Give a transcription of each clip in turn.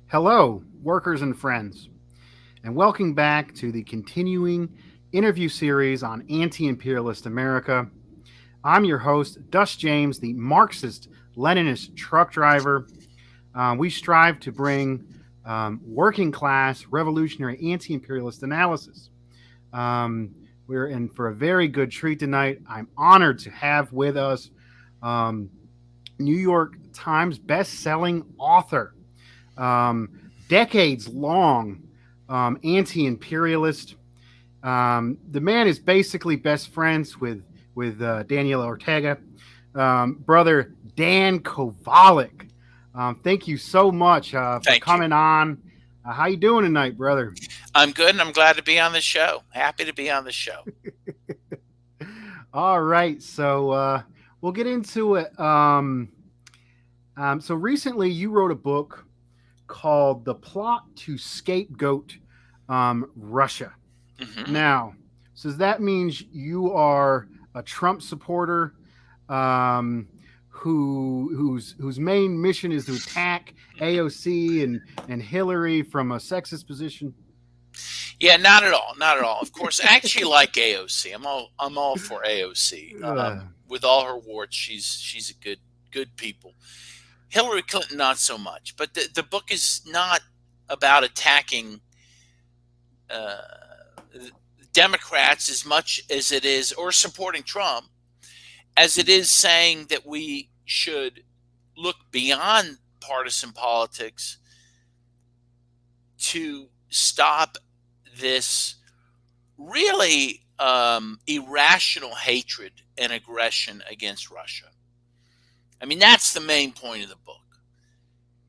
Hello, workers and friends, and welcome back to the continuing interview series on anti imperialist America. I'm your host, Dust James, the Marxist Leninist truck driver. We strive to bring working class, revolutionary, anti imperialist analysis. Um, we're in for a very good treat tonight. I'm honored to have with us um, New York Times best-selling author, um, decades long anti-imperialist. The man is basically best friends with Daniel Ortega, brother Dan Kovalik. Thank you so much for Thank you. coming on. How you doing tonight, brother? I'm good and I'm glad to be on the show. Happy to be on the show. All right, so we'll get into it. So recently, you wrote a book called "The Plot to Scapegoat Russia." hmm Now, so that means you are a Trump supporter whose main mission is to attack AOC and Hillary from a sexist position. Yeah, not at all. Not at all. Of course, I actually like AOC. I'm all for AOC. Uh, With all her warts, she's a good people. Hillary Clinton, not so much. But the book is not about attacking uh, Democrats as much as it is, or supporting Trump, as it is saying that we should look beyond partisan politics to stop this really irrational hatred and aggression against Russia. I mean, that's the main point of the book,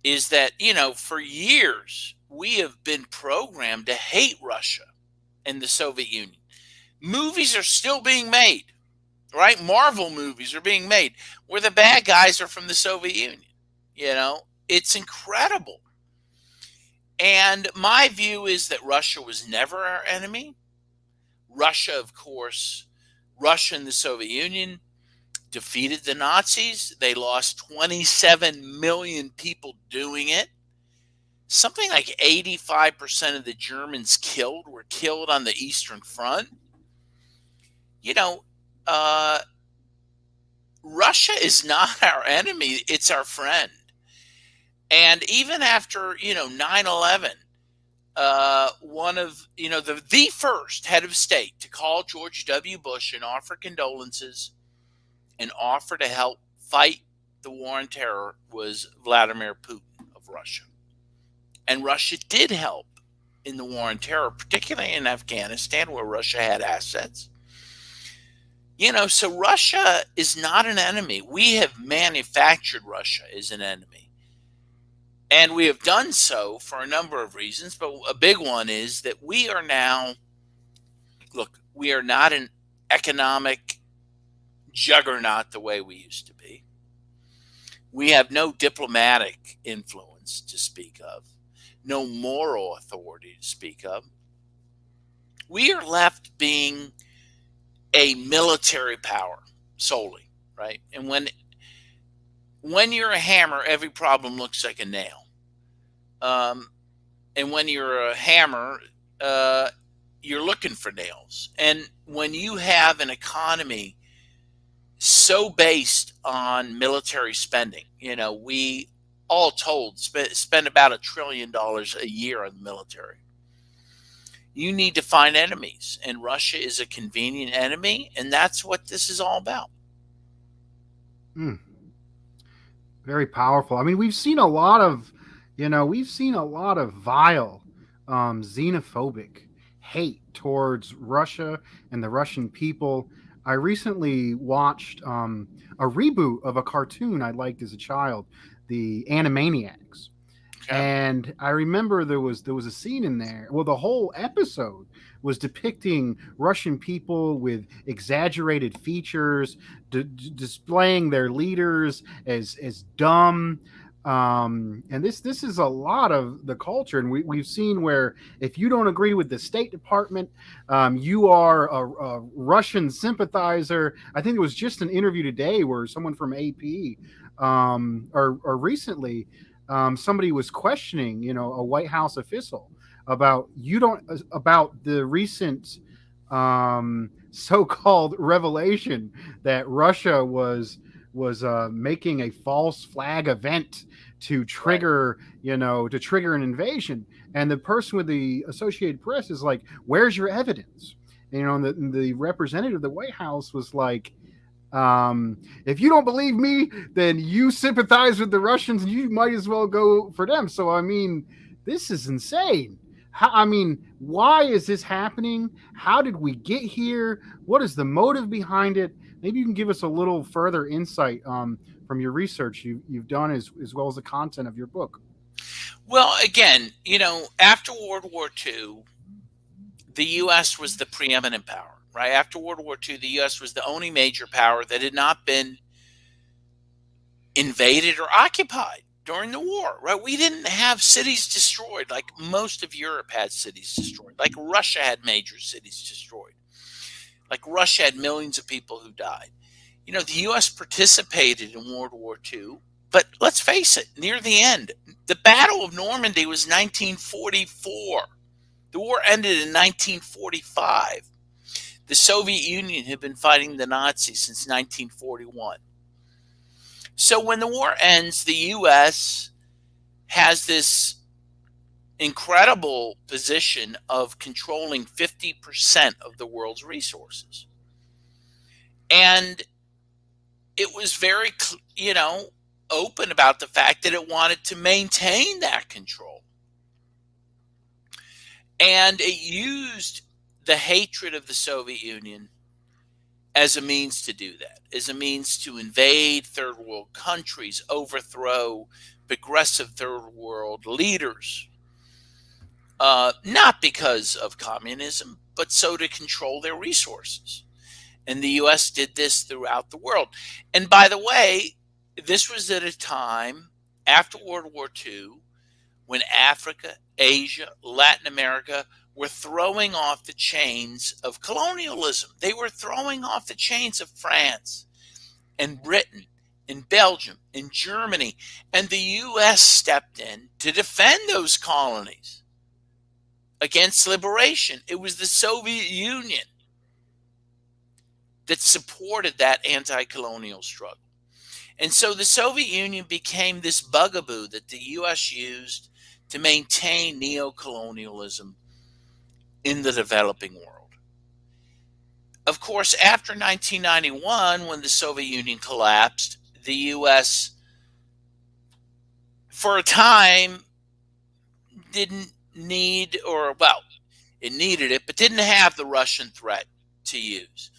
is that, for years, we have been programmed to hate Russia and the Soviet Union. Movies are still being made, right? Marvel movies are being made where the bad guys are from the Soviet Union. It's incredible. And my view is that Russia was never our enemy. Russia, of course, Russia and the Soviet Union defeated the Nazis. They lost 27 million people doing it. Something like 85% of the Germans killed were killed on the Eastern Front. You know, uh, Russia is not our enemy, it's our friend. And even after, 9/11, one of, the first head of state to call George W. Bush and offer condolences and offer to help fight the war on terror was Vladimir Putin of Russia. And Russia did help in the war on terror, particularly in Afghanistan, where Russia had assets. So Russia is not an enemy. We have manufactured Russia as an enemy. And we have done so for a number of reasons, but a big one is that we are now, look, we are not an economic juggernaut the way we used to be. We have no diplomatic influence to speak of, no moral authority to speak of. We are left being a military power solely, right? And when you're a hammer, every problem looks like a nail. And when you're a hammer, you're looking for nails. And when you have an economy so based on military spending, we all told spend about $1 trillion a year on the military. You need to find enemies, and Russia is a convenient enemy, and that's what this is all about. mm, very powerful. I mean, we've seen a lot of vile, xenophobic hate towards Russia and the Russian people. I recently watched a reboot of a cartoon I liked as a child, the Animaniacs. Okay. And I remember there was a scene in there. Well, the whole episode was depicting Russian people with exaggerated features, displaying their leaders as dumb. And this is a lot of the culture, and we've seen where if you don't agree with the State Department, you are a Russian sympathizer. I think it was just an interview today where someone from AP or recently somebody was questioning, a White House official about you don't about the recent so-called revelation that Russia was making a false flag event to Right. trigger an invasion. And the person with the Associated Press is like, "Where's your evidence?" And the representative of the White House was like, if you don't believe me, then you sympathize with the Russians and you might as well go for them. So, I mean, this is insane. Why is this happening? How did we get here? What is the motive behind it? Maybe you can give us a little further insight from your research you've done, as well as the content of your book. Well, again, after World War II, the U.S. was the preeminent power, right? After World War II, the U.S. was the only major power that had not been invaded or occupied during the war, right? We didn't have cities destroyed like most of Europe had cities destroyed, like Russia had major cities destroyed, like Russia had millions of people who died. The U.S. participated in World War II, but let's face it, near the end, the Battle of Normandy was 1944. The war ended in 1945. The Soviet Union had been fighting the Nazis since 1941. So when the war ends, the U.S. has this incredible position of controlling 50% of the world's resources. And it was very, open about the fact that it wanted to maintain that control. And it used the hatred of the Soviet Union as a means to do that, as a means to invade third world countries, overthrow progressive third world leaders, not because of communism, but so to control their resources. And the U.S. did this throughout the world. And by the way, this was at a time after World War II when Africa, Asia, Latin America were throwing off the chains of colonialism. They were throwing off the chains of France and Britain and Belgium and Germany. And the U.S. stepped in to defend those colonies against liberation. It was the Soviet Union that supported that anti-colonial struggle. And so the Soviet Union became this bugaboo that the U.S. used to maintain neocolonialism in the developing world. Of course, after 1991, when the Soviet Union collapsed, the U.S. for a time didn't need, it needed it, but didn't have the Russian threat to use.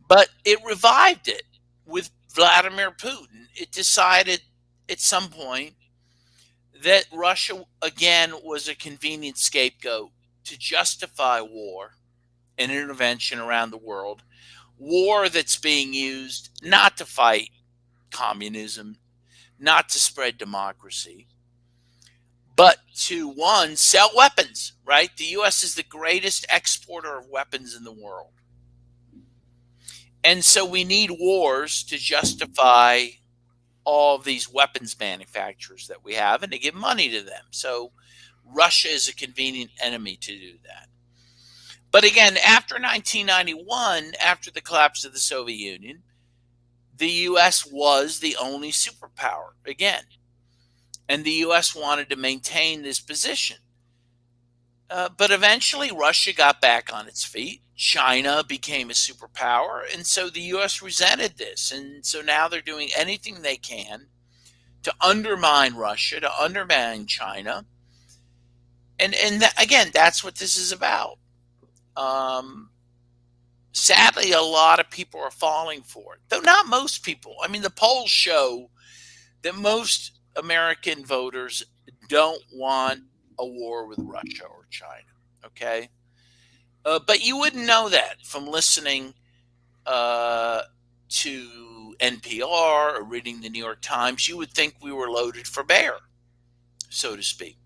But it revived it with Vladimir Putin. It decided at some point that Russia, again, was a convenient scapegoat to justify war and intervention around the world. War that's being used not to fight communism, not to spread democracy, but to, one, sell weapons, right? The U.S. is the greatest exporter of weapons in the world. And so we need wars to justify all of these weapons manufacturers that we have and to give money to them. So Russia is a convenient enemy to do that. But again, after 1991, after the collapse of the Soviet Union, the U.S. was the only superpower again. And the U.S. wanted to maintain this position. But eventually, Russia got back on its feet. China became a superpower. And so the U.S. resented this. And so now they're doing anything they can to undermine Russia, to undermine China. And again, that's what this is about. Sadly, a lot of people are falling for it, though not most people. I mean, the polls show that most American voters don't want a war with Russia or China. Okay. But you wouldn't know that from listening to NPR or reading the New York Times. You would think we were loaded for bear, so to speak.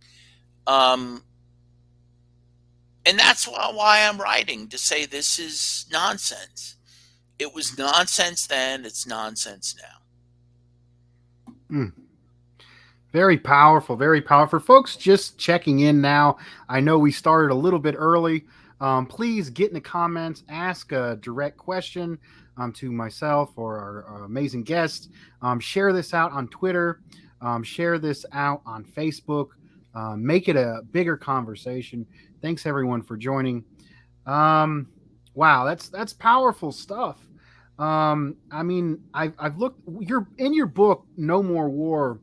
And that's why I'm writing, to say this is nonsense. It was nonsense then, it's nonsense now. Mm. Very powerful, very powerful. For folks just checking in now, I know we started a little bit early. Please get in the comments, ask a direct question to myself or our amazing guest. Share this out on Twitter, share this out on Facebook, make it a bigger conversation. Thanks everyone for joining. Um, wow, that's powerful stuff. I mean, I've looked. You're in your book, No More War.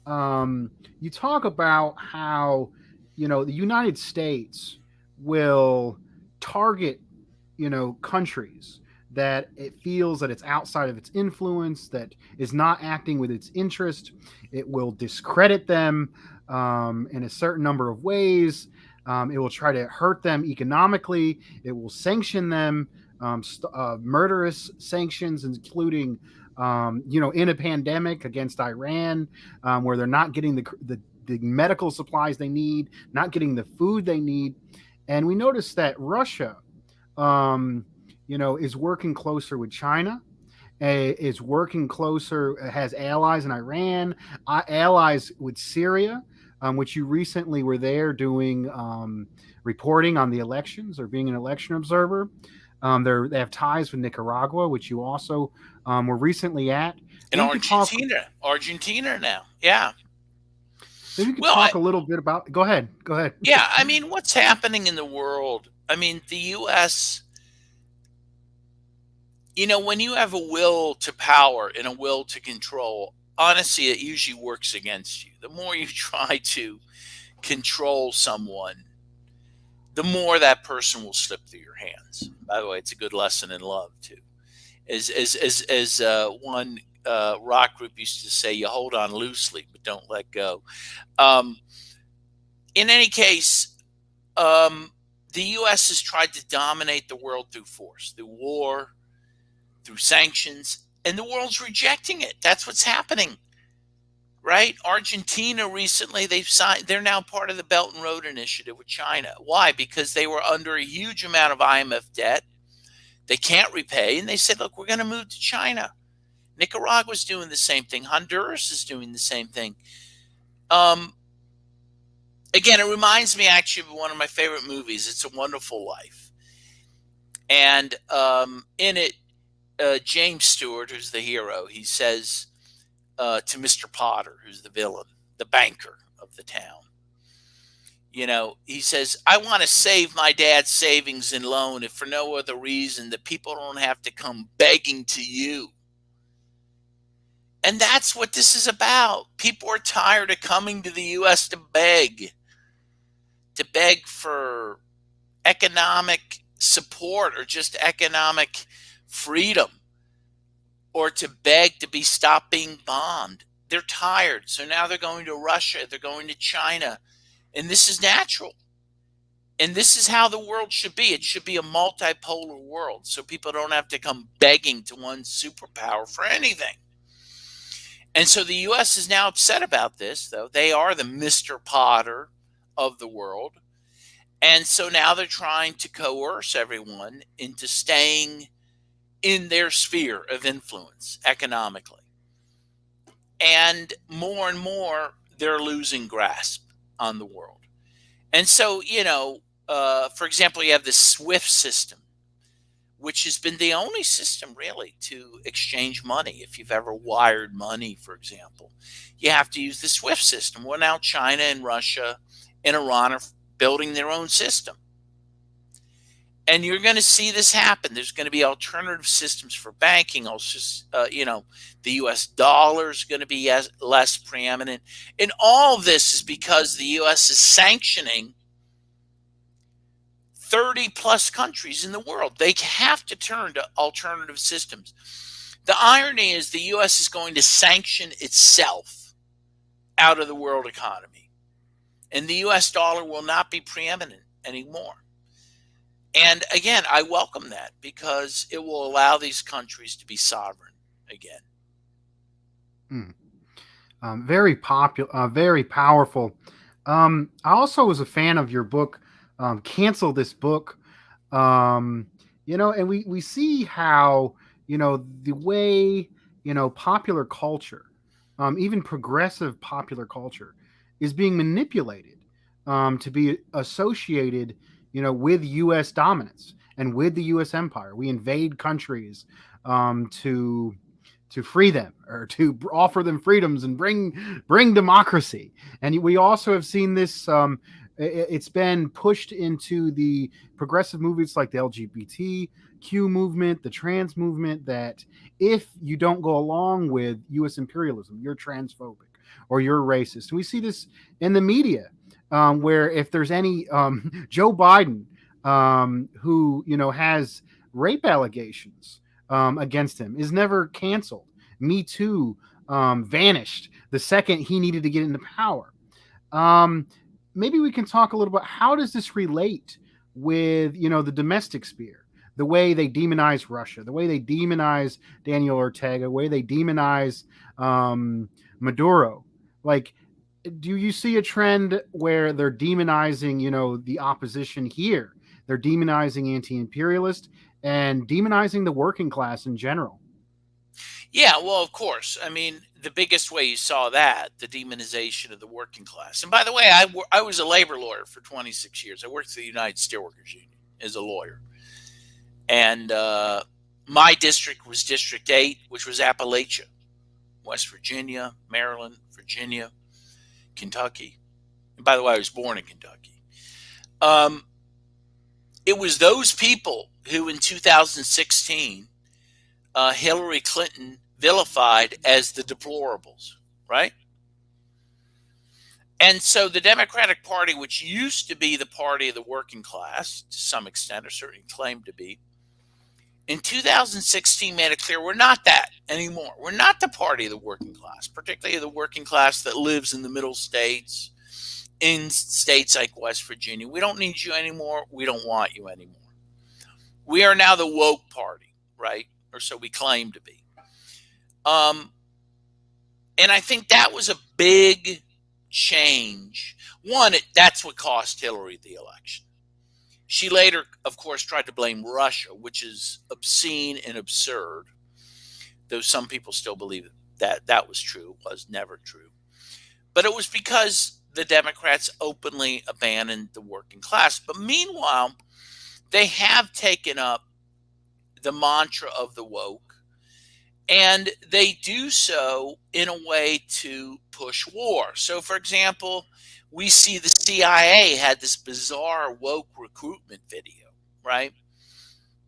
um, you talk about how the United States will target countries that it feels that it's outside of its influence, that is not acting with its interest. It will discredit them in a certain number of ways. It will try to hurt them economically. It will sanction them, murderous sanctions, including in a pandemic against Iran, where they're not getting the medical supplies they need, not getting the food they need. And we noticed that Russia, is working closer with China, is working closer, has allies in Iran, allies with Syria, which you recently were there doing reporting on the elections or being an election observer. They have ties with Nicaragua, which you also were recently at. In Maybe you could talk. Argentina now. Yeah. Maybe you could Well, talk a little bit about. Go ahead. Go ahead. yeah. I mean, what's happening in the world? I mean, the U.S. When you have a will to power and a will to control, honestly, it usually works against you. The more you try to control someone, the more that person will slip through your hands. By the way, it's a good lesson in love too. As one rock group used to say, you hold on loosely, but don't let go. Um, in any case, the U.S. has tried to dominate the world through force, through war, through sanctions, and the world's rejecting it. That's what's happening, right? Argentina recently, they're now part of the Belt and Road Initiative with China. Why? Because they were under a huge amount of IMF debt. They can't repay, and they said, look, we're going to move to China. Nicaragua's doing the same thing. Honduras is doing the same thing. Again, it reminds me actually of one of my favorite movies, It's a Wonderful Life. And in it, James Stewart, who's the hero, he says to Mr. Potter, who's the villain, the banker of the town, he says, I want to save my dad's savings and loan if for no other reason that people don't have to come begging to you. And that's what this is about. People are tired of coming to the U.S. to beg for economic support or just economic freedom, or to beg to be stopped being bombed. They're tired. So now they're going to Russia, they're going to China. And this is natural. And this is how the world should be. It should be a multipolar world so people don't have to come begging to one superpower for anything. And so the U.S. is now upset about this, though. They are the Mr. Potter of the world. And so now they're trying to coerce everyone into staying in their sphere of influence economically. And more, they're losing grasp on the world. And so, for example, you have the SWIFT system, which has been the only system really to exchange money. If you've ever wired money, for example, you have to use the SWIFT system. Well, now China and Russia and Iran are building their own system. And you're going to see this happen. There's going to be alternative systems for banking. Also, the U.S. dollar is going to be less preeminent. And all of this is because the U.S. is sanctioning 30 plus countries in the world. They have to turn to alternative systems. The irony is the U.S. is going to sanction itself out of the world economy. And the U.S. dollar will not be preeminent anymore. And again, I welcome that because it will allow these countries to be sovereign again. Very popular, very powerful. I also was a fan of your book, Cancel This Book. And we see how, the way, popular culture even progressive popular culture, is being manipulated to be associated, with U.S. dominance and with the U.S. empire. We invade countries to free them or to offer them freedoms and bring democracy. And we also have seen this. It's been pushed into the progressive movements like the LGBTQ movement, the trans movement, that if you don't go along with U.S. imperialism, you're transphobic or you're racist. We see this in the media, where if there's any Joe Biden, who has rape allegations against him, is never canceled. Me Too vanished the second he needed to get into power. Um, Maybe we can talk a little bit. How does this relate with the domestic sphere? The way they demonize Russia, the way they demonize Daniel Ortega, the way they demonize Maduro. Like, do you see a trend where they're demonizing, the opposition here? They're demonizing anti-imperialist and demonizing the working class in general. Yeah, well, of course. I mean, the biggest way you saw that, the demonization of the working class. And by the way, I was a labor lawyer for 26 years. I worked for the United Steelworkers Union as a lawyer. And my district was District 8, which was Appalachia, West Virginia, Maryland, Virginia, Kentucky. And by the way, I was born in Kentucky. It was those people who in 2016, Hillary Clinton vilified as the deplorables, right? And so the Democratic Party, which used to be the party of the working class to some extent, or certainly claimed to be, in 2016 made it clear we're not that anymore. We're not the party of the working class, particularly the working class that lives in the middle states, in states like West Virginia. We don't need you anymore. We don't want you anymore. We are now the woke party, right? Or so we claim to be. And I think that was a big change. One, that's what cost Hillary the election. She later, of course, tried to blame Russia, which is obscene and absurd, though some people still believe that that was true. It was never true. But it was because the Democrats openly abandoned the working class. But meanwhile, they have taken up the mantra of the woke, and they do so in a way to push war. So, for example, we see the CIA had this bizarre woke recruitment video, right?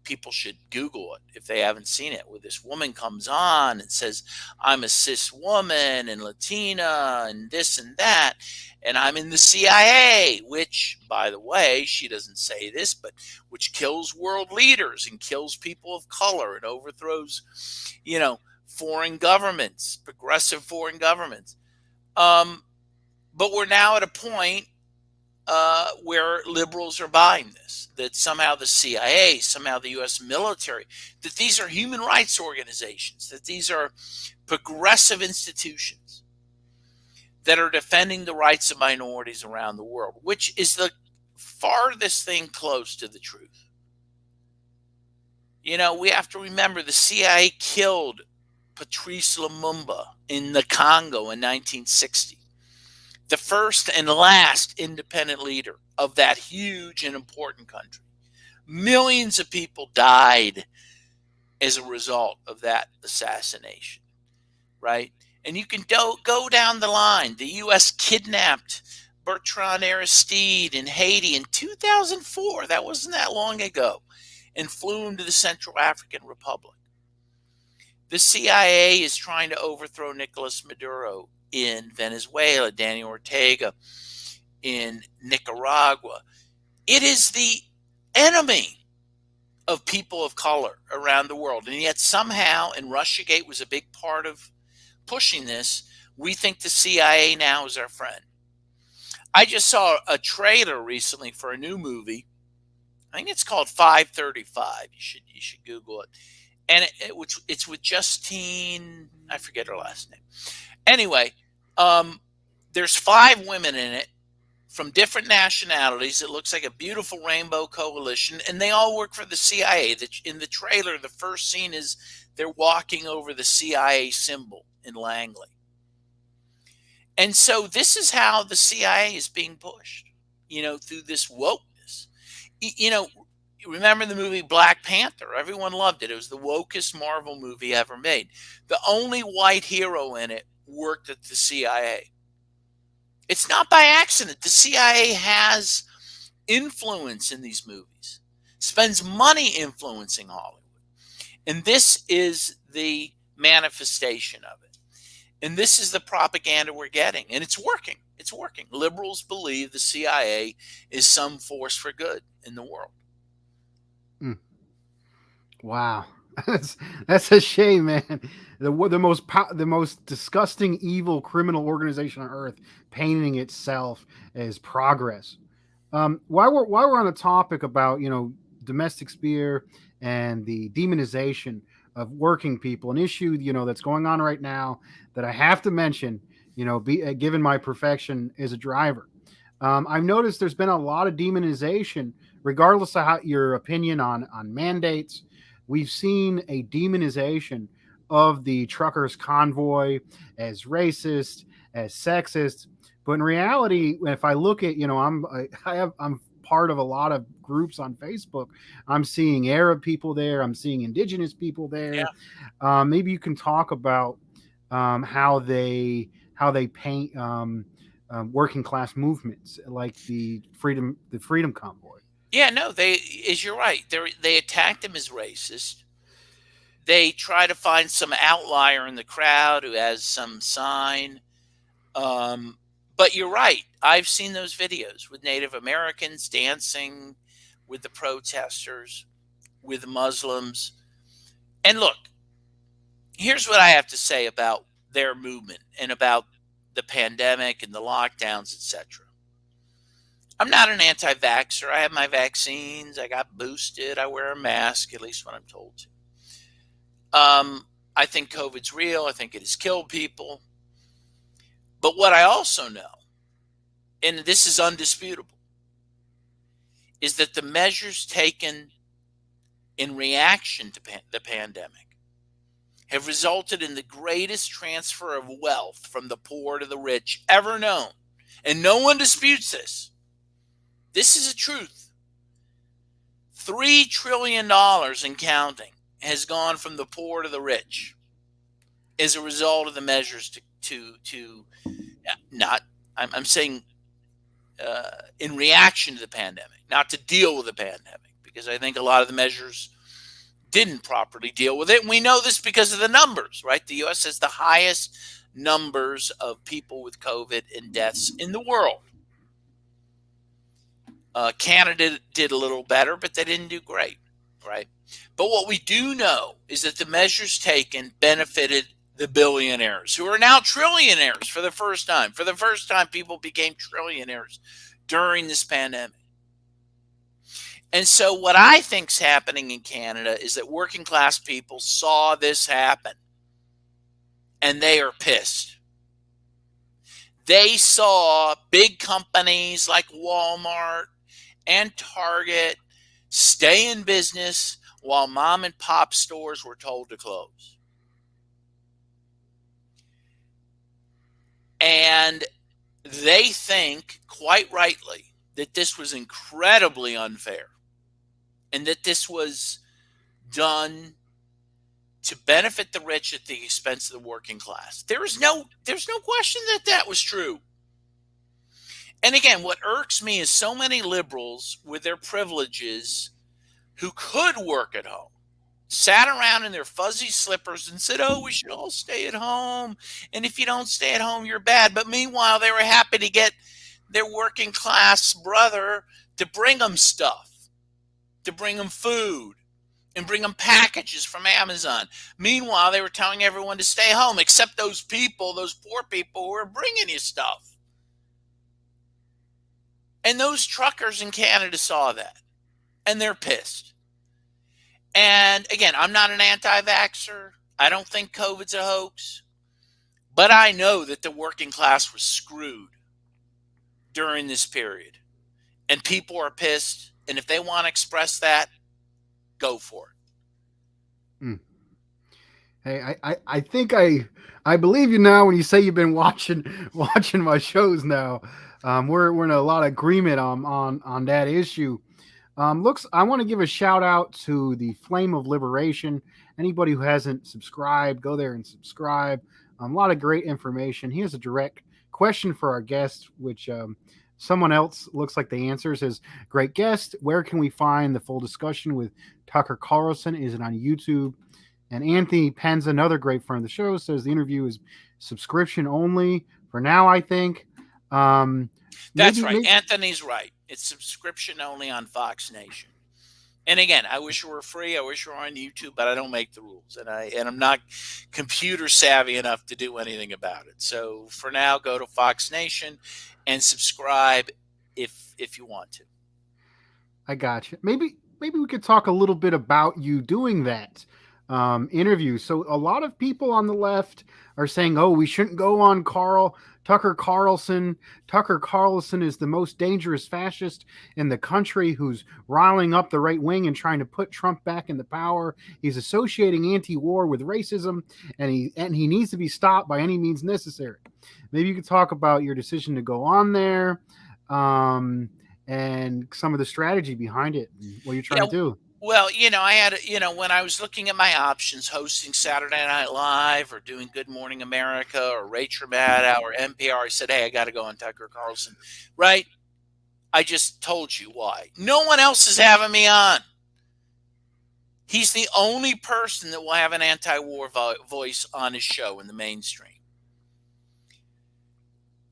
People should Google it if they haven't seen it, where this woman comes on and says, I'm a cis woman and Latina and this and that, and I'm in the CIA, which, by the way, she doesn't say this, but which kills world leaders and kills people of color and overthrows, foreign governments, progressive foreign governments. But we're now at a point where liberals are buying this, that somehow the CIA, somehow the U.S. military, that these are human rights organizations, that these are progressive institutions that are defending the rights of minorities around the world, which is the farthest thing close to the truth. We have to remember the CIA killed Patrice Lumumba in the Congo in 1960. The first and last independent leader of that huge and important country. Millions of people died as a result of that assassination, right? And you can go down the line. The U.S. kidnapped Bertrand Aristide in Haiti in 2004. That wasn't that long ago. And flew him to the Central African Republic. The CIA is trying to overthrow Nicolas Maduro in Venezuela, Daniel Ortega in Nicaragua. It is the enemy of people of color around the world. And yet somehow, and Russiagate was a big part of pushing this, we think the CIA now is our friend. I just saw a trailer recently for a new movie. I think it's called 535. You should Google it. And it's with Justine, I forget her last name. Anyway, there's 5 women in it from different nationalities. It looks like a beautiful rainbow coalition, and they all work for the CIA. In the trailer, the first scene is they're walking over the CIA symbol in Langley. And so this is how the CIA is being pushed, through this wokeness. You know, remember the movie Black Panther? Everyone loved it. It was the wokest Marvel movie ever made. The only white hero in it worked at the CIA. It's not by accident. The CIA has influence in these movies, spends money influencing Hollywood. And this is the manifestation of it. And this is the propaganda we're getting. And it's working. It's working. Liberals believe the CIA is some force for good in the world. Wow, that's a shame, man. The most disgusting, evil, criminal organization on earth, painting itself as progress. While we're on the topic about domestic spear and the demonization of working people, an issue that's going on right now that I have to mention. Given my profession as a driver, I've noticed there's been a lot of demonization, regardless of how your opinion on mandates. We've seen a demonization of the truckers convoy as racist, as sexist. But in reality, if I look at, I'm part of a lot of groups on Facebook. I'm seeing Arab people there. I'm seeing indigenous people Yeah. there. Maybe you can talk about how they paint working class movements like the Freedom Convoy. Yeah, no, you're right. They attacked him as racist. They try to find some outlier in the crowd who has some sign. But you're right. I've seen those videos with Native Americans dancing with the protesters, with Muslims. And look, here's what I have to say about their movement and about the pandemic and the lockdowns, etc. I'm not an anti-vaxxer. I have my vaccines. I got boosted. I wear a mask, at least when I'm told to. I think COVID's real. I think it has killed people. But what I also know, and this is undisputable, is that the measures taken in reaction to the pandemic have resulted in the greatest transfer of wealth from the poor to the rich ever known. And no one disputes this. This is a truth. $3 trillion and counting has gone from the poor to the rich as a result of the measures I'm saying in reaction to the pandemic, not to deal with the pandemic, because I think a lot of the measures didn't properly deal with it. And we know this because of the numbers, right? The U.S. has the highest numbers of people with COVID and deaths in the world. Canada did a little better, but they didn't do great, right? But what we do know is that the measures taken benefited the billionaires, who are now trillionaires for the first time. For the first time, people became trillionaires during this pandemic. And so what I think is happening in Canada is that working class people saw this happen, and they are pissed. They saw big companies like Walmart and Target stay in business while mom and pop stores were told to close. And they think, quite rightly, that this was incredibly unfair and that this was done to benefit the rich at the expense of the working class. There's no question that that was true. And again, what irks me is so many liberals with their privileges who could work at home sat around in their fuzzy slippers and said, oh, we should all stay at home. And if you don't stay at home, you're bad. But meanwhile, they were happy to get their working class brother to bring them stuff, to bring them food, and bring them packages from Amazon. Meanwhile, they were telling everyone to stay home, except those people, those poor people who were bringing you stuff. And those truckers in Canada saw that, and they're pissed. And again, I'm not an anti-vaxxer. I don't think COVID's a hoax. But I know that the working class was screwed during this period. And people are pissed. And if they want to express that, go for it. Hey, I think I believe you now when you say you've been watching watching my shows now. We're in a lot of agreement on that issue. Looks, I want to give a shout out to the Flame of Liberation. Anybody who hasn't subscribed, go there and subscribe. A lot of great information. Here's a direct question for our guest, which someone else looks like the answer says, "Great guest. Where can we find the full discussion with Tucker Carlson? Is it on YouTube?" And Anthony Penn's another great friend of the show says the interview is subscription only for now. I think. Um, That's maybe, right. maybe Anthony's right. It's subscription only on Fox Nation. And again, I wish it were free. I wish it were on YouTube, but I don't make the rules, and I'm not computer savvy enough to do anything about it. So for now, go to Fox Nation and subscribe if you want to. I got you. Maybe we could talk a little bit about you doing that interview. So a lot of people on the left are saying, "Oh, we shouldn't go on Tucker Carlson. Tucker Carlson is the most dangerous fascist in the country who's riling up the right wing and trying to put Trump back into power. He's associating anti-war with racism, and he needs to be stopped by any means necessary." Maybe you could talk about your decision to go on there. And some of the strategy behind it, and what you're trying Yeah. to do. Well, I had, when I was looking at my options, hosting Saturday Night Live or doing Good Morning America or Rachel Maddow or NPR, I said, hey, I got to go on Tucker Carlson, right? I just told you why. No one else is having me on. He's the only person that will have an anti-war voice on his show in the mainstream.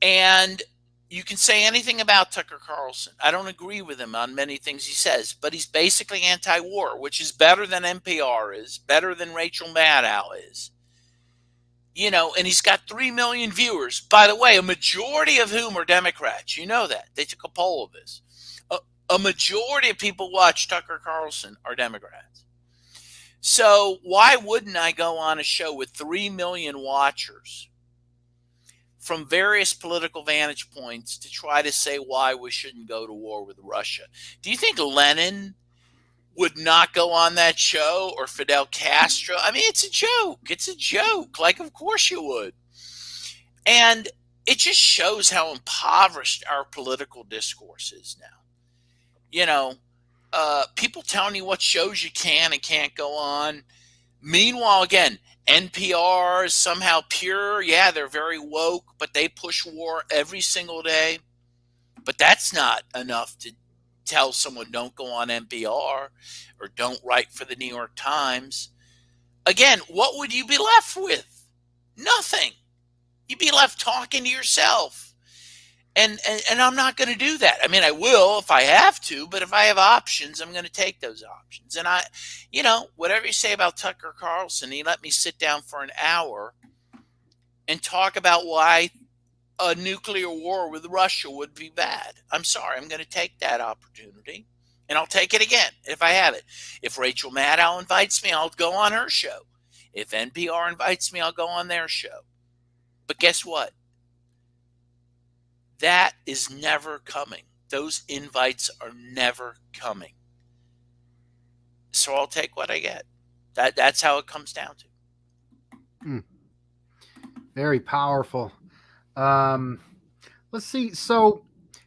And you can say anything about Tucker Carlson. I don't agree with him on many things he says, but he's basically anti-war, which is better than NPR is, better than Rachel Maddow is. And he's got 3 million viewers. By the way, a majority of whom are Democrats. You know that. They took a poll of this. A majority of people watch Tucker Carlson are Democrats. So why wouldn't I go on a show with 3 million watchers from various political vantage points to try to say why we shouldn't go to war with Russia? Do you think Lenin would not go on that show, or Fidel Castro? I mean, it's a joke. It's a joke. Like, of course you would. And it just shows how impoverished our political discourse is now. People telling you what shows you can and can't go on. Meanwhile, again, NPR is somehow pure. Yeah, they're very woke, but they push war every single day. But that's not enough to tell someone don't go on NPR or don't write for the New York Times. Again, what would you be left with? Nothing. You'd be left talking to yourself. And I'm not going to do that. I mean, I will if I have to, but if I have options, I'm going to take those options. And whatever you say about Tucker Carlson, he let me sit down for an hour and talk about why a nuclear war with Russia would be bad. I'm sorry, I'm going to take that opportunity, and I'll take it again if I have it. If Rachel Maddow invites me, I'll go on her show. If NPR invites me, I'll go on their show. But guess what? That is never coming. Those invites are never coming. So I'll take what I get. That's how it comes down to. Very powerful. Let's see. So,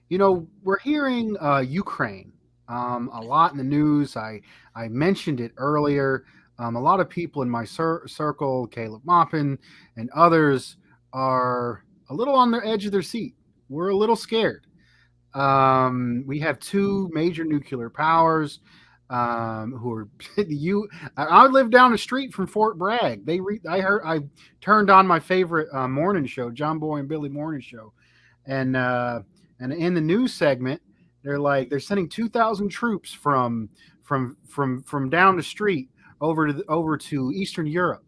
we're hearing Ukraine a lot in the news. I mentioned it earlier. A lot of people in my circle, Caleb Maupin and others, are a little on the edge of their seat. We're a little scared. We have two major nuclear powers who are I live down the street from Fort Bragg. I turned on my favorite morning show, John Boy and Billy morning show, and in the news segment, they're sending 2,000 troops from down the street over to Eastern Europe.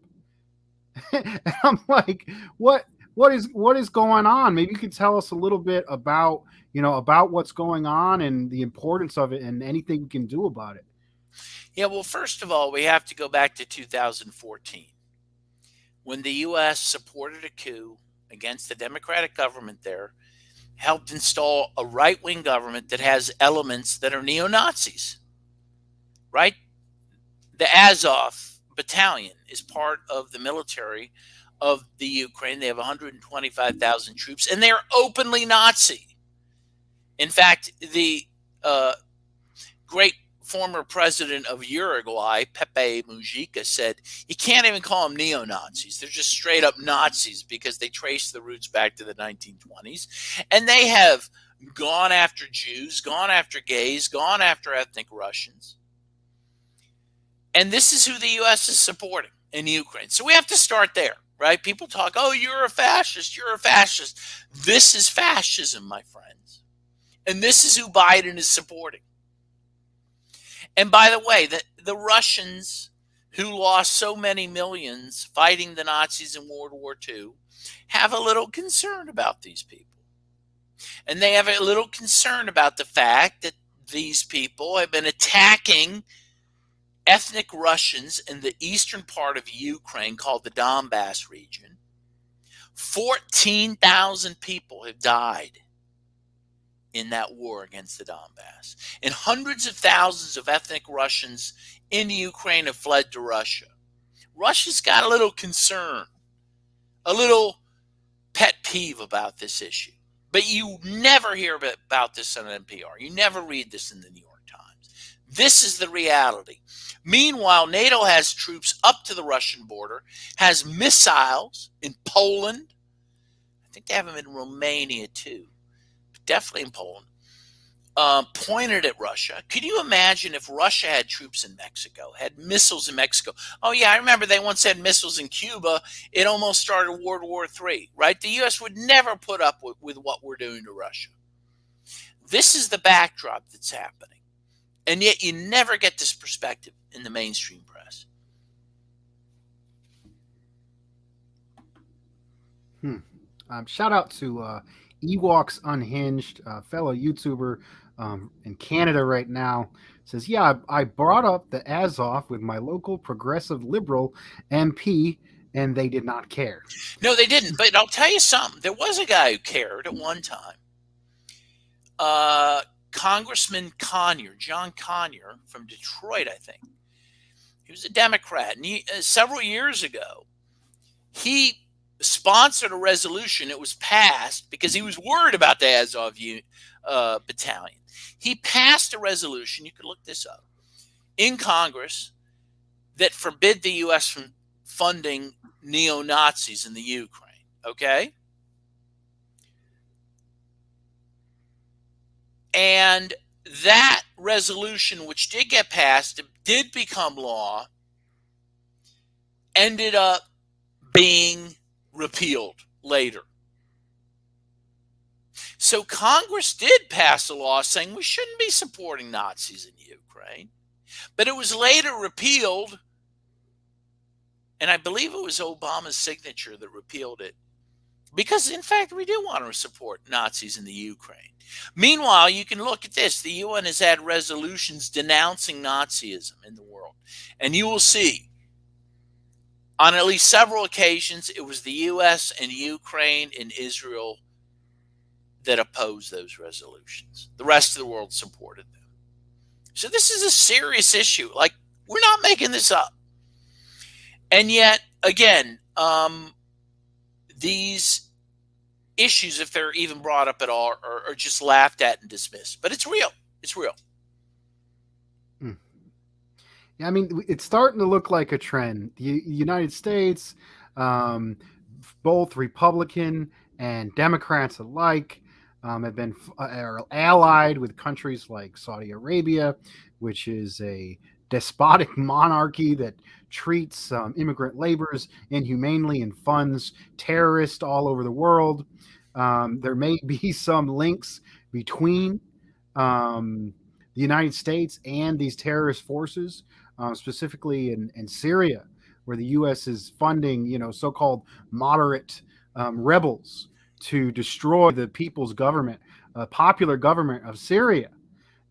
And I'm like, what is going on? Maybe you could tell us a little bit about what's going on and the importance of it and anything we can do about it. Yeah, well, first of all, we have to go back to 2014 when the U.S. supported a coup against the Democratic government there, helped install a right-wing government that has elements that are neo-Nazis, right? The Azov battalion is part of the military of the Ukraine. They have 125,000 troops, and they're openly Nazi. In fact, the great former president of Uruguay, Pepe Mujica, said you can't even call them neo-Nazis. They're just straight up Nazis because they trace the roots back to the 1920s. And they have gone after Jews, gone after gays, gone after ethnic Russians. And this is who the U.S. is supporting in Ukraine. So we have to start there, right? People talk, oh, you're a fascist, you're a fascist. This is fascism, my friends. And this is who Biden is supporting. And by the way, the Russians who lost so many millions fighting the Nazis in World War II have a little concern about these people. And they have a little concern about the fact that these people have been attacking ethnic Russians in the eastern part of Ukraine called the Donbass region. 14,000 people have died in that war against the Donbass. And hundreds of thousands of ethnic Russians in Ukraine have fled to Russia. Russia's got a little concern, a little pet peeve about this issue. But you never hear about this on NPR. You never read this in the New York Times. This is the reality. Meanwhile, NATO has troops up to the Russian border, has missiles in Poland. I think they have them in Romania too. Definitely in Poland, pointed at Russia. Could you imagine if Russia had troops in Mexico, had missiles in Mexico? Oh, yeah, I remember they once had missiles in Cuba. It almost started World War III, right? The U.S. would never put up with what we're doing to Russia. This is the backdrop that's happening. And yet you never get this perspective in the mainstream press. Shout out to Ewoks Unhinged, fellow YouTuber in Canada right now, says, yeah, I brought up the Azov with my local progressive liberal MP, and they did not care. No, they didn't. But I'll tell you something. There was a guy who cared at one time. Congressman Conyer, John Conyer from Detroit, I think. He was a Democrat. And several years ago, he sponsored a resolution. It was passed because he was worried about the Azov battalion. He passed a resolution, you could look this up, in Congress that forbid the U.S. from funding neo-Nazis in the Ukraine, okay? And that resolution, which did get passed, did become law, ended up being repealed later. So Congress did pass a law saying we shouldn't be supporting Nazis in Ukraine, but it was later repealed, and I believe it was Obama's signature that repealed it, because in fact we do want to support Nazis in the Ukraine. Meanwhile, you can look at this. The UN has had resolutions denouncing Nazism in the world, and you will see on at least several occasions, it was the U.S. and Ukraine and Israel that opposed those resolutions. The rest of the world supported them. So this is a serious issue. Like, we're not making this up. And yet, again, these issues, if they're even brought up at all, are just laughed at and dismissed. But it's real. It's real. Yeah, I mean, it's starting to look like a trend. The United States, both Republican and Democrats alike, have been are allied with countries like Saudi Arabia, which is a despotic monarchy that treats immigrant laborers inhumanely and funds terrorists all over the world. There may be some links between the United States and these terrorist forces, specifically in Syria, where the U.S. is funding, so-called moderate rebels to destroy the people's government, popular government of Syria.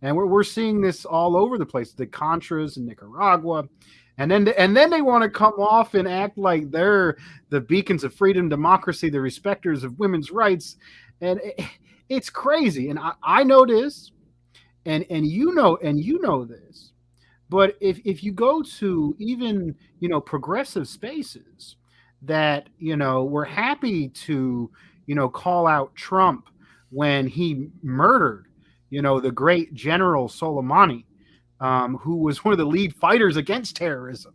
And we're seeing this all over the place, the Contras in Nicaragua. And then they want to come off and act like they're the beacons of freedom, democracy, the respecters of women's rights. And it's crazy. And I know this, and you know this, But if you go to even, progressive spaces that, were happy to, call out Trump when he murdered, the great General Soleimani, who was one of the lead fighters against terrorism.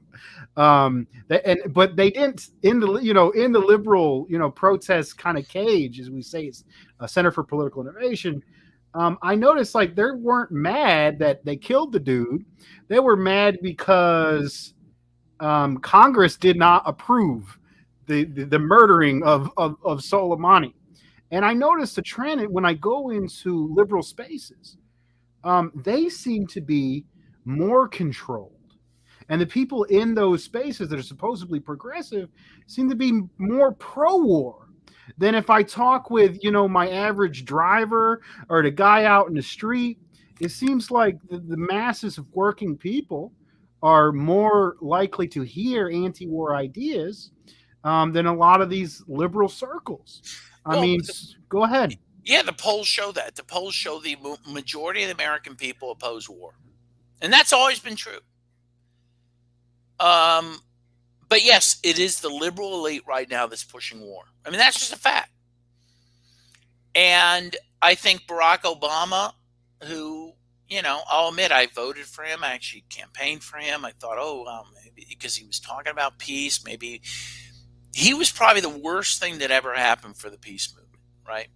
But they didn't, in the liberal, protest kind of cage, as we say, it's a Center for Political Innovation. I noticed like they weren't mad that they killed the dude. They were mad because Congress did not approve the murdering of Soleimani. And I noticed a trend when I go into liberal spaces. They seem to be more controlled. And the people in those spaces that are supposedly progressive seem to be more pro-war than if I talk with, my average driver or the guy out in the street. It seems like the masses of working people are more likely to hear anti-war ideas than a lot of these liberal circles. I Well, mean, go ahead. yeah, the polls show that. The polls show the majority of the American people oppose war, and that's always been true. But yes, it is the liberal elite right now that's pushing war. I mean, that's just a fact. And I think Barack Obama, who, I'll admit I voted for him. I actually campaigned for him. I thought, oh, well, maybe because he was talking about peace, maybe he was probably the worst thing that ever happened for the peace movement, right?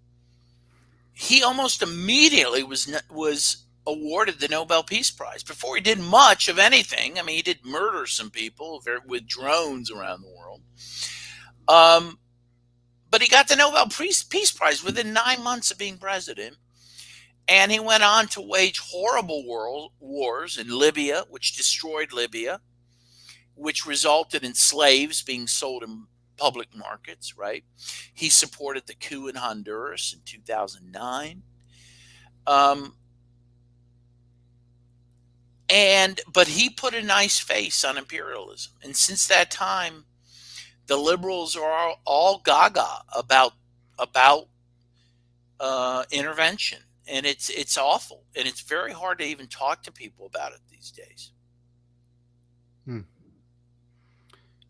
He almost immediately was awarded the Nobel Peace Prize before he did much of anything. I mean, he did murder some people with drones around the world. But he got the Nobel Peace Prize within 9 months of being president. And he went on to wage horrible wars in Libya, which destroyed Libya, which resulted in slaves being sold in public markets, right? He supported the coup in Honduras in 2009. But he put a nice face on imperialism. And since that time, the liberals are all gaga about intervention, and it's awful, and it's very hard to even talk to people about it these days.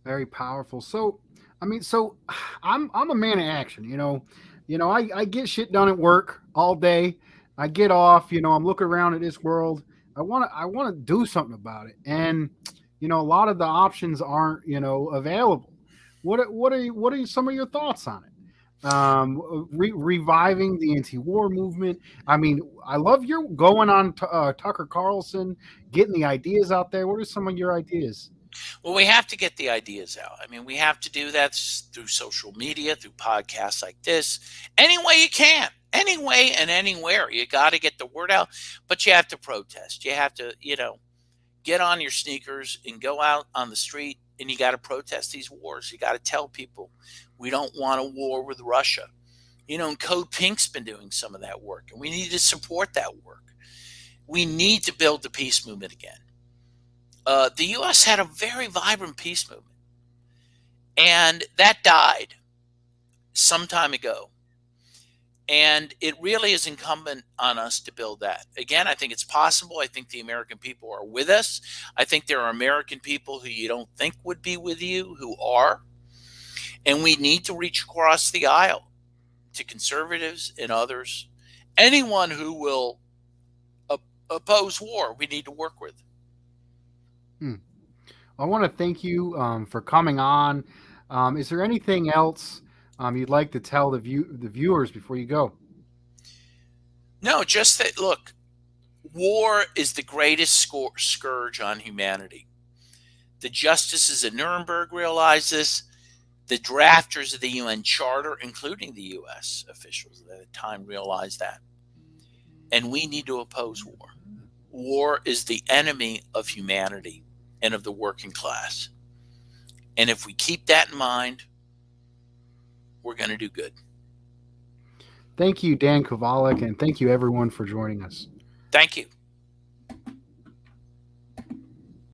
Very powerful. So, I mean, I'm a man of action. I get shit done at work all day. I get off. I'm looking around at this world. I want to do something about it, and a lot of the options aren't available. What are some of your thoughts on it? Reviving the anti-war movement. I mean, I love your going on Tucker Carlson, getting the ideas out there. What are some of your ideas? Well, we have to get the ideas out. I mean, we have to do that through social media, through podcasts like this, any way you can, any way and anywhere. You got to get the word out, but you have to protest. You have to, get on your sneakers and go out on the street, and you got to protest these wars. You got to tell people we don't want a war with Russia. And Code Pink's been doing some of that work, and we need to support that work. We need to build the peace movement again. The U.S. had a very vibrant peace movement, and that died some time ago. And it really is incumbent on us to build that. Again, I think it's possible. I think the American people are with us. I think there are American people who you don't think would be with you who are. And we need to reach across the aisle to conservatives and others. Anyone who will oppose war, we need to work with. I want to thank you for coming on. Is there anything else you'd like to tell the viewers before you go? No, just that, look, war is the greatest scourge on humanity. The justices at Nuremberg realize this. The drafters of the UN Charter, including the U.S. officials at the time, realized that. And we need to oppose war. War is the enemy of humanity and of the working class. And if we keep that in mind, we're going to do good. Thank you, Dan Kovalik, and thank you, everyone, for joining us. Thank you.